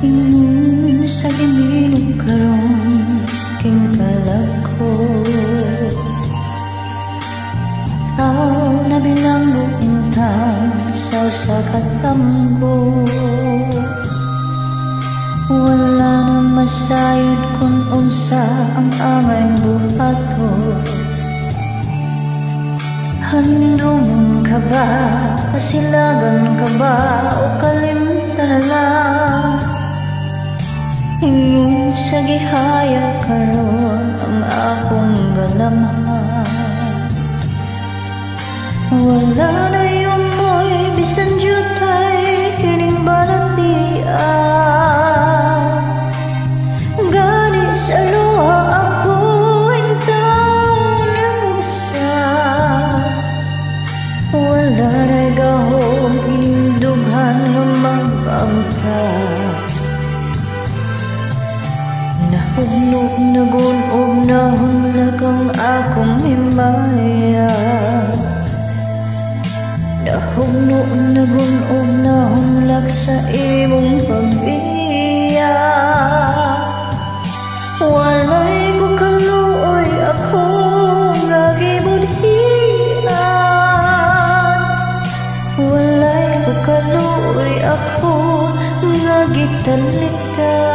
Ingon sa giminog karon king kalako, tao na bilanggo intang sa usa ka tamgo. Wala na masayod kung unsa ang angay buhaton. Handumon ka ba, pasilagan ka ba, o kalimtan na lang? Ingon sa gihaya karon ang akong galamhan. Wala na yung mo'y bisan jutay kining balatian. Gani sa luha ako intaw na usa. Wala na'y gahom kining dughan nga mag-amta. Nahugnog na gunob na hunlag ang akong himaya. Nahugnog na gunob na hunlag sa imong pag-iya. Walay ko kaluoy ako nga gibudhian. Walay ko kaluoy ako nga gitalitan.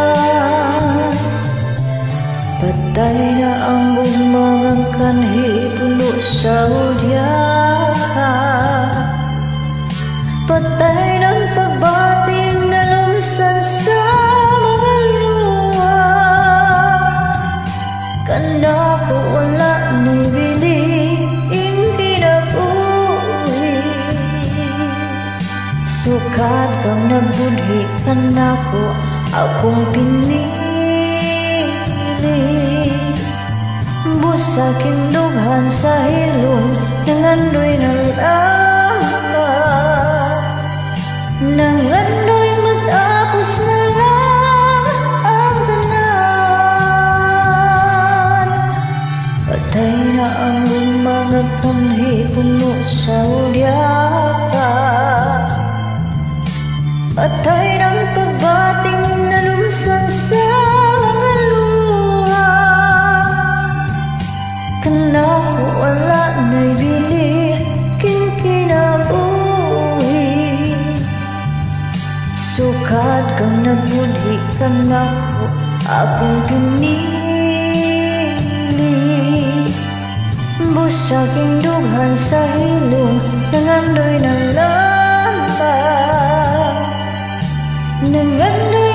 Patay na ang mga kanhi puno sa hulya. Patay ng pagbating na lumsan sa mga luha. Kanda ko wala na'y bili ing kinabuhi. Sukat kang nagbudhi kanda ko akong pinili. Busa kindughan sa hilom nangandoy ng ama. Nangandoy matapos na lang ang tanan. Patay na ang mga kanhi puno sa ulyaka. Patay ng pagbating na lumsan sa mga luha. Kana ko wala na'y bili king kinabuhi. Sukat kang nagbudhi kana ko akong pinili. Busa king dughan sa hilom nangandoy ng lamba. Nangandoy